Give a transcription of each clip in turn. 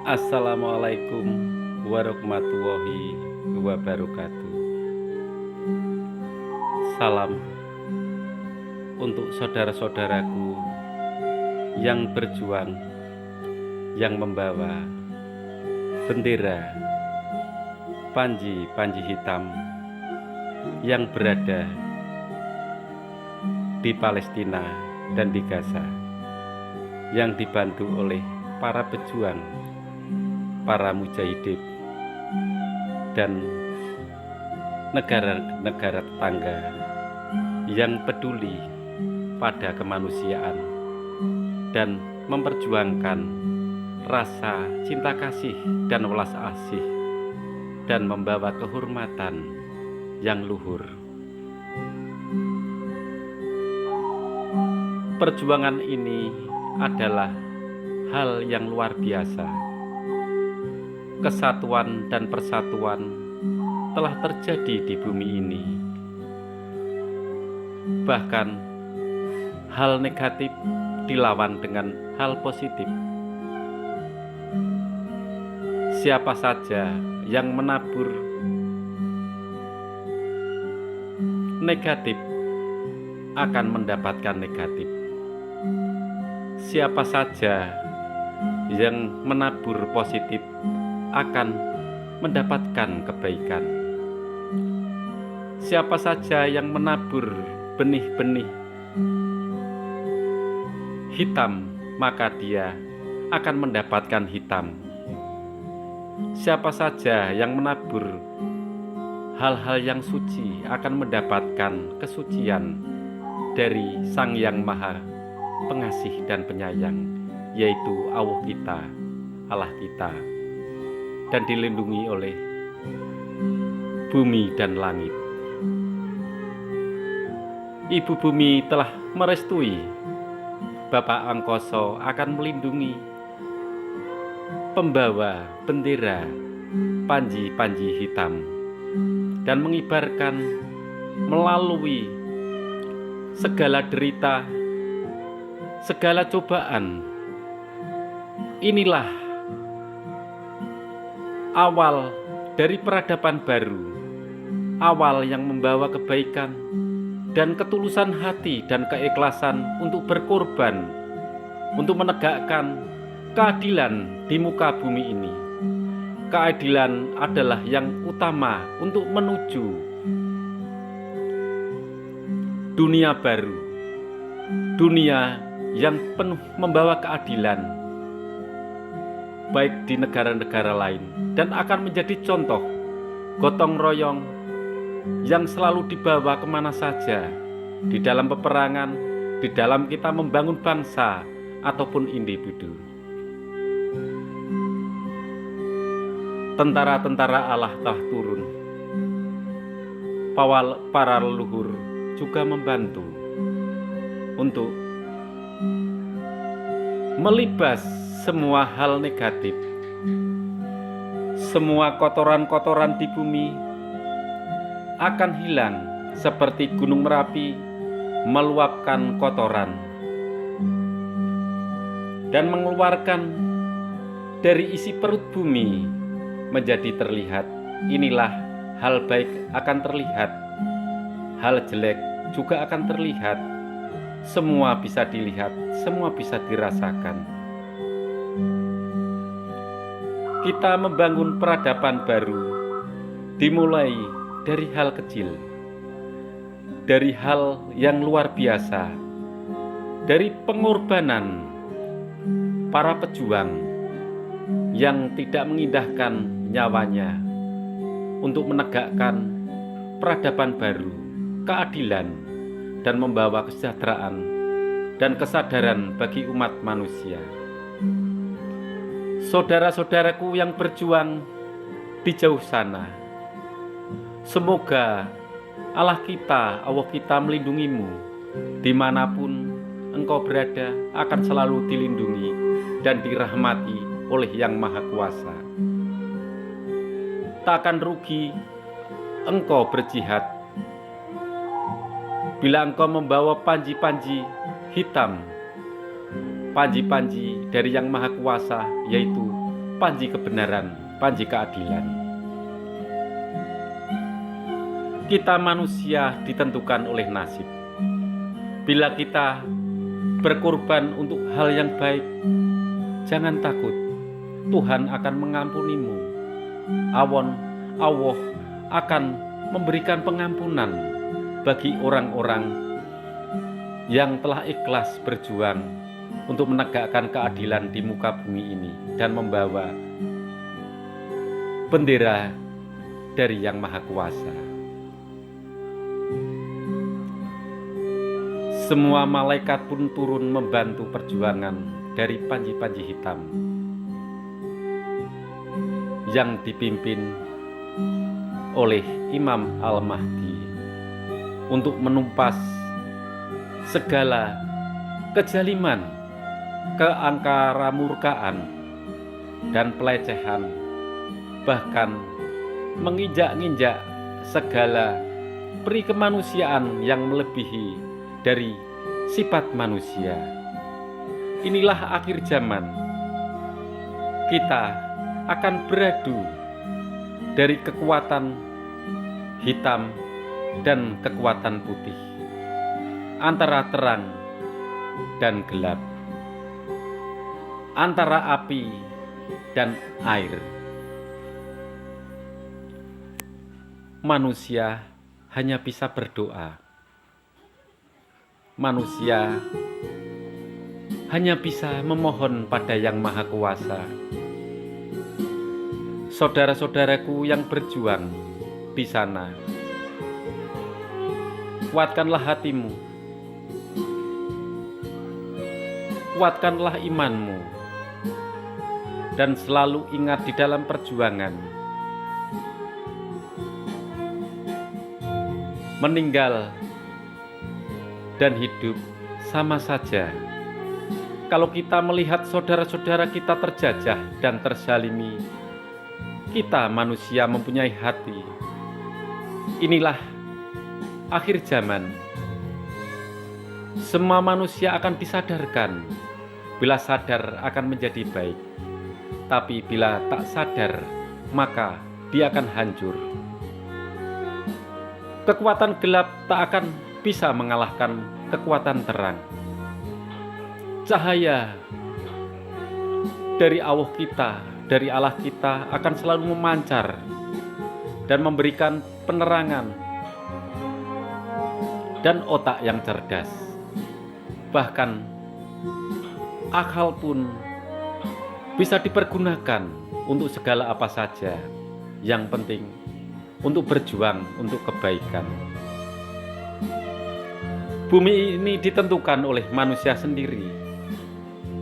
Assalamualaikum warahmatullahi wabarakatuh. Salam untuk saudara-saudaraku yang berjuang, yang membawa bendera panji-panji hitam yang berada di Palestina dan di Gaza, yang dibantu oleh para pejuang, para mujahidin, dan negara-negara tetangga yang peduli pada kemanusiaan dan memperjuangkan rasa cinta kasih dan welas asih dan membawa kehormatan yang luhur. Perjuangan ini adalah hal yang luar biasa. Kesatuan dan persatuan telah terjadi di bumi ini. Bahkan hal negatif dilawan dengan hal positif. Siapa saja yang menabur negatif akan mendapatkan negatif. Siapa saja yang menabur positif akan mendapatkan kebaikan. Siapa saja yang menabur benih-benih hitam, maka dia akan mendapatkan hitam. Siapa saja yang menabur hal-hal yang suci akan mendapatkan kesucian dari Sang Yang Maha Pengasih dan Penyayang, yaitu Allah kita, dan dilindungi oleh bumi dan langit. Ibu bumi telah merestui Bapak Angkoso akan melindungi pembawa bendera panji-panji hitam dan mengibarkan melalui segala derita, segala cobaan. Inilah awal dari peradaban baru, awal yang membawa kebaikan dan ketulusan hati dan keikhlasan untuk berkorban, untuk menegakkan keadilan di muka bumi ini. Keadilan adalah yang utama untuk menuju dunia baru, dunia yang penuh membawa keadilan, baik di negara-negara lain, dan akan menjadi contoh gotong royong yang selalu dibawa kemana saja, di dalam peperangan, di dalam kita membangun bangsa ataupun individu. Tentara-tentara Allah telah turun, para leluhur juga membantu untuk melibas semua hal negatif, semua kotoran-kotoran di bumi akan hilang seperti gunung Merapi meluapkan kotoran dan mengeluarkan dari isi perut bumi menjadi terlihat. Inilah hal baik akan terlihat, hal jelek juga akan terlihat. Semua bisa dilihat, semua bisa dirasakan. Kita membangun peradaban baru dimulai dari hal kecil, dari hal yang luar biasa, dari pengorbanan para pejuang yang tidak mengindahkan nyawanya untuk menegakkan peradaban baru, keadilan, dan membawa kesejahteraan dan kesadaran bagi umat manusia. Saudara-saudaraku yang berjuang di jauh sana, semoga Allah kita melindungimu dimanapun engkau berada, akan selalu dilindungi dan dirahmati oleh Yang Maha Kuasa. Tak akan rugi engkau berjihad bila engkau membawa panji-panji hitam, panji-panji dari Yang Maha Kuasa, yaitu panji kebenaran, panji keadilan. Kita manusia ditentukan oleh nasib. Bila kita berkorban untuk hal yang baik, jangan takut, Tuhan akan mengampunimu. Allah akan memberikan pengampunan bagi orang-orang yang telah ikhlas berjuang untuk menegakkan keadilan di muka bumi ini dan membawa bendera dari Yang Maha Kuasa. Semua malaikat pun turun membantu perjuangan dari panji-panji hitam yang dipimpin oleh Imam Al-Mahdi untuk menumpas segala kejaliman, keangkaramurkaan, dan pelecehan, bahkan menginjak-injak segala peri kemanusiaan yang melebihi dari sifat manusia. Inilah akhir zaman. Kita akan beradu dari kekuatan hitam dan kekuatan putih, antara terang dan gelap, antara api dan air. Manusia hanya bisa berdoa. Manusia hanya bisa memohon pada Yang Maha Kuasa. Saudara-saudaraku yang berjuang di sana, kuatkanlah hatimu, kuatkanlah imanmu, dan selalu ingat di dalam perjuangan, meninggal dan hidup sama saja. Kalau kita melihat saudara-saudara kita terjajah dan terzalimi, kita manusia mempunyai hati. Inilah akhir zaman. Semua manusia akan disadarkan. Bila sadar akan menjadi baik, tapi bila tak sadar, maka dia akan hancur. Kekuatan gelap tak akan bisa mengalahkan kekuatan terang. Cahaya dari Allah kita akan selalu memancar dan memberikan penerangan dan otak yang cerdas. Bahkan akal pun bisa dipergunakan untuk segala apa saja. Yang penting untuk berjuang untuk kebaikan. Bumi ini ditentukan oleh manusia sendiri.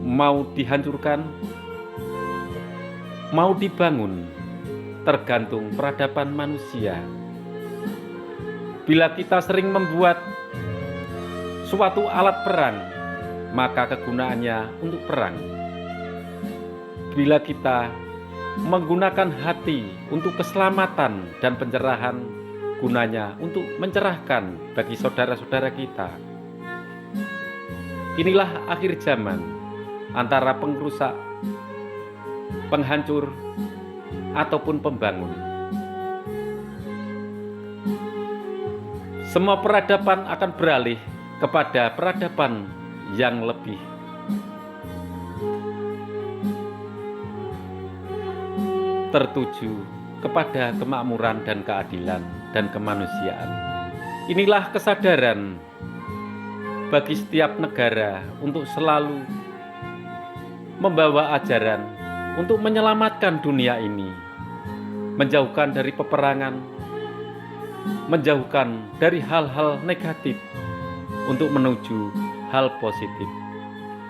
Mau dihancurkan, mau dibangun, tergantung peradaban manusia. Bila kita sering membuat suatu alat perang, maka kegunaannya untuk perang. Bila kita menggunakan hati untuk keselamatan dan pencerahan, gunanya untuk mencerahkan bagi saudara-saudara kita. Inilah akhir zaman, antara pengrusak, penghancur, ataupun pembangun. Semua peradaban akan beralih kepada peradaban yang lebih tertuju kepada kemakmuran dan keadilan dan kemanusiaan. Inilah kesadaran bagi setiap negara untuk selalu membawa ajaran untuk menyelamatkan dunia ini, menjauhkan dari peperangan, menjauhkan dari hal-hal negatif untuk menuju hal positif.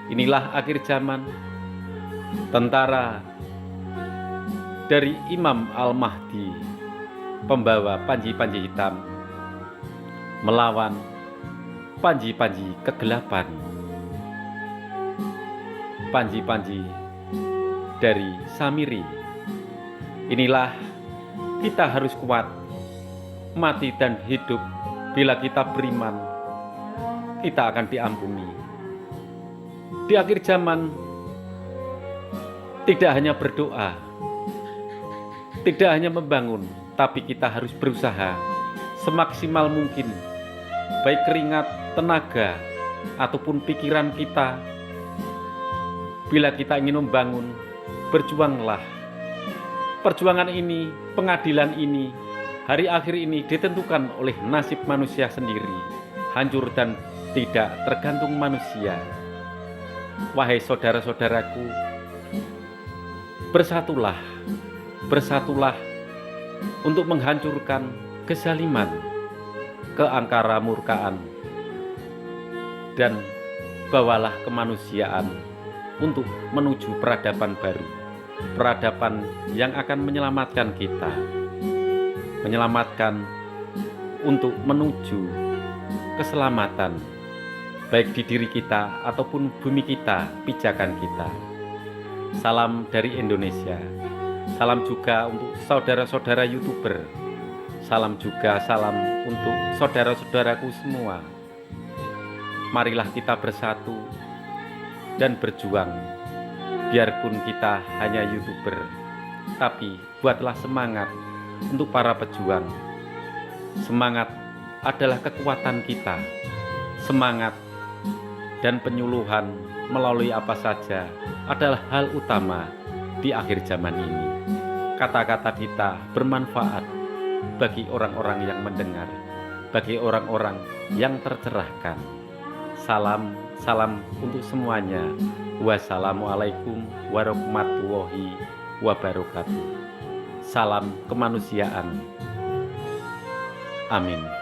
Inilah akhir zaman. Tentara dari Imam Al-Mahdi, pembawa panji-panji hitam, melawan panji-panji kegelapan, panji-panji dari Samiri. Inilah kita harus kuat, mati dan hidup. Bila kita beriman, kita akan diampuni. Di akhir zaman, Tidak hanya berdoa, tidak hanya membangun, tapi kita harus berusaha semaksimal mungkin, baik keringat, tenaga, ataupun pikiran kita. Bila kita ingin membangun, berjuanglah. Perjuangan ini, pengadilan ini, hari akhir ini ditentukan oleh nasib manusia sendiri, hancur dan tidak tergantung manusia. Wahai saudara-saudaraku, bersatulah, bersatulah untuk menghancurkan kezaliman, keangkara murkaan, dan bawalah kemanusiaan untuk menuju peradaban baru, peradaban yang akan menyelamatkan kita, menyelamatkan untuk menuju keselamatan, baik di diri kita ataupun bumi kita, pijakan kita. Salam dari Indonesia. Salam juga untuk saudara-saudara YouTuber. Salam untuk saudara-saudaraku semua. Marilah kita bersatu dan berjuang. Biarpun kita hanya YouTuber, tapi buatlah semangat untuk para pejuang. Semangat adalah kekuatan kita. Semangat dan penyuluhan melalui apa saja adalah hal utama di akhir zaman ini. Kata-kata kita bermanfaat bagi orang-orang yang mendengar, bagi orang-orang yang tercerahkan. Salam untuk semuanya. Wassalamualaikum warahmatullahi wabarakatuh. Salam kemanusiaan. Amin.